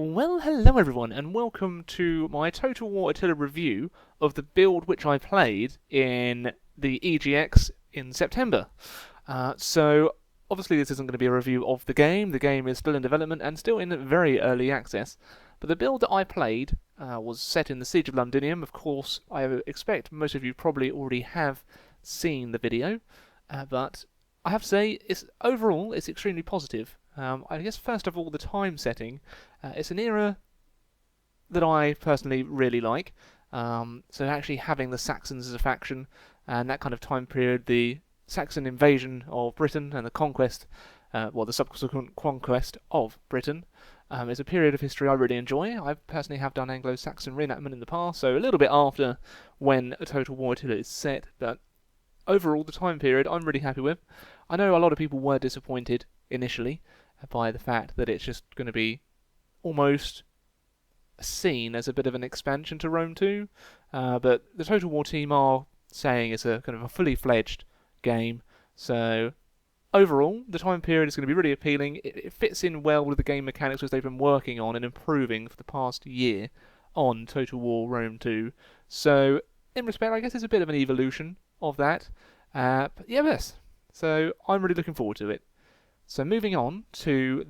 Well, hello everyone, and welcome to my Total War Attila review of the build which I played in the EGX in September. So, obviously this isn't going to be a review of the game. The game is still in development and still in very early access. But the build that I played was set in the Siege of Londinium. Of course, I expect most of you probably already have seen the video, but I have to say, overall it's extremely positive. I guess first of all, the time setting. It's an era that I personally really like. So actually having the Saxons as a faction and that kind of time period, the Saxon invasion of Britain and the conquest, the subsequent conquest of Britain, is a period of history I really enjoy. I personally have done Anglo-Saxon reenactment in the past, so a little bit after when a Total War Attila is set, but overall the time period I'm really happy with. I know a lot of people were disappointed initially by the fact that it's just going to be almost seen as a bit of an expansion to Rome 2, but the Total War team are saying it's a kind of a fully fledged game. So overall, the time period is going to be really appealing. It fits in well with the game mechanics which they've been working on and improving for the past year on Total War Rome 2. So in respect, I guess it's a bit of an evolution of that. But yeah, yes. So I'm really looking forward to it. So moving on to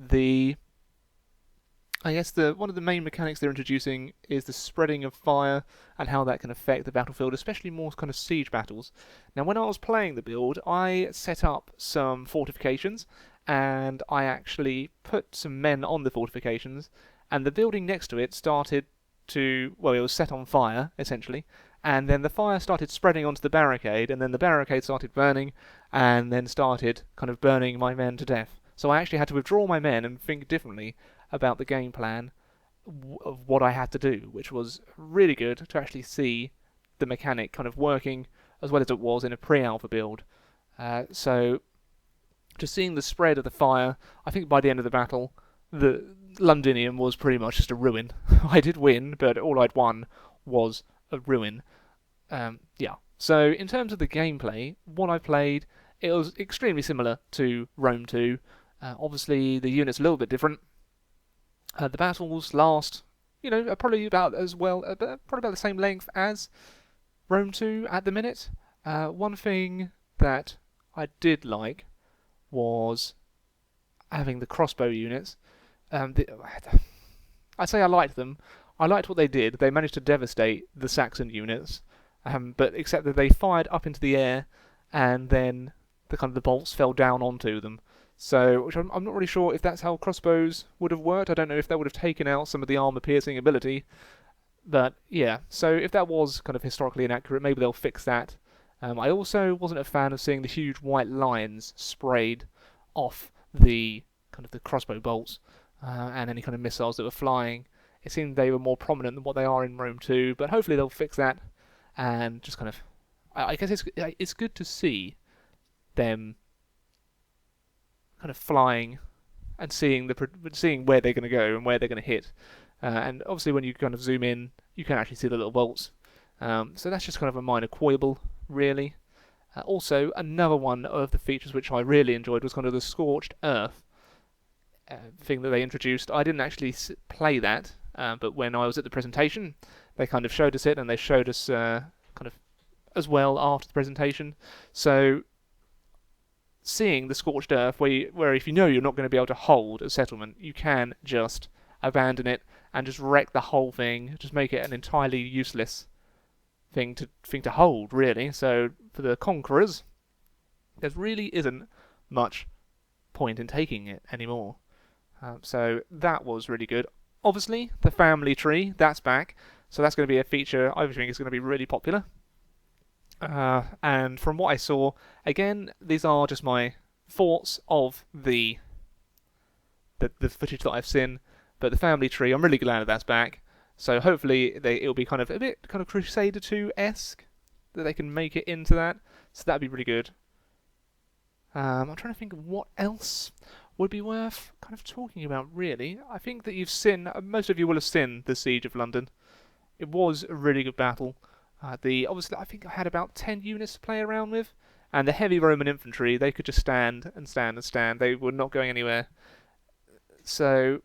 one of the main mechanics they're introducing is the spreading of fire and how that can affect the battlefield, especially more kind of siege battles. Now, when I was playing the build, I set up some fortifications and I actually put some men on the fortifications, and the building next to it started it was set on fire, essentially, and then the fire started spreading onto the barricade, and then the barricade started burning, and then started kind of burning my men to death. So I actually had to withdraw my men and think differently about the game plan of what I had to do, which was really good to actually see the mechanic kind of working as well as it was in a pre-alpha build. So just seeing the spread of the fire, I think by the end of the battle, the Londinium was pretty much just a ruin. I did win, but all I'd won was a ruin. So in terms of the gameplay, what I played, it was extremely similar to Rome 2. Obviously, the unit's a little bit different. The battles last, probably about probably about the same length as Rome 2 at the minute. One thing that I did like was having the crossbow units. I say I liked them. I liked what they did. They managed to devastate the Saxon units, but except that they fired up into the air, and then the bolts fell down onto them. So, which I'm not really sure if that's how crossbows would have worked. I don't know if that would have taken out some of the armor-piercing ability. But yeah, so if that was kind of historically inaccurate, maybe they'll fix that. I also wasn't a fan of seeing the huge white lines sprayed off the crossbow bolts and any kind of missiles that were flying. It seemed they were more prominent than what they are in Rome 2, but hopefully they'll fix that and just I guess it's good to see them kind of flying and seeing where they're going to go and where they're going to hit. And obviously when you kind of zoom in, you can actually see the little bolts. So that's just kind of a minor quibble, really. Also, another one of the features which I really enjoyed was kind of the scorched earth thing that they introduced. I didn't actually play that, but when I was at the presentation, they kind of showed us it, and they showed us kind of as well after the presentation. So seeing the scorched earth, where if you know you're not going to be able to hold a settlement, you can just abandon it and just wreck the whole thing, just make it an entirely useless thing to hold, really. So for the conquerors, there really isn't much point in taking it anymore. So that was really good. Obviously, the family tree, that's back, so that's going to be a feature I think is going to be really popular. And from what I saw, again, these are just my thoughts of the footage that I've seen, but the family tree, I'm really glad that that's back. So hopefully it'll be kind of a bit kind of Crusader 2-esque, that they can make it into that. So that'd be really good. I'm trying to think of what else would be worth kind of talking about, really. I think that most of you will have seen the Siege of London. It was a really good battle. Obviously, I think I had about 10 units to play around with, and the heavy Roman infantry, they could just stand and stand and stand. They were not going anywhere. So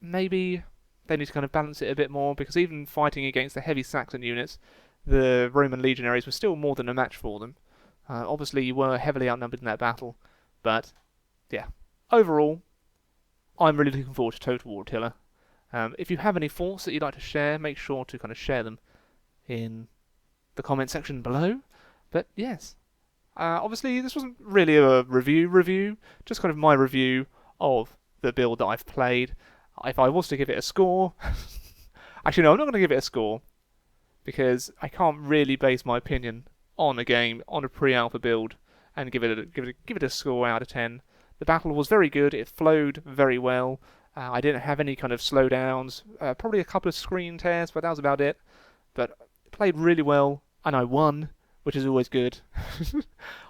maybe they need to kind of balance it a bit more, because even fighting against the heavy Saxon units, the Roman legionaries were still more than a match for them. Obviously, you were heavily outnumbered in that battle, but yeah, overall, I'm really looking forward to Total War Attila. If you have any thoughts that you'd like to share, make sure to kind of share them in the comment section below. But yes, obviously this wasn't really a review, just kind of my review of the build that I've played. If I was to give it a score, actually no, I'm not going to give it a score, because I can't really base my opinion on a game, on a pre-alpha build, and give it a score out of 10. The battle was very good, it flowed very well. I didn't have any kind of slowdowns, probably a couple of screen tears, but that was about it. But it played really well, and I won, which is always good.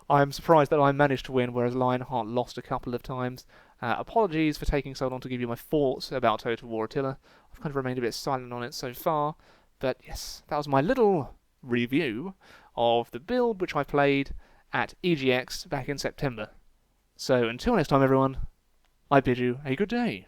I'm surprised that I managed to win, whereas Lionheart lost a couple of times. Apologies for taking so long to give you my thoughts about Total War Attila. I've kind of remained a bit silent on it so far. But yes, that was my little review of the build which I played at EGX back in September. So until next time everyone, I bid you a good day.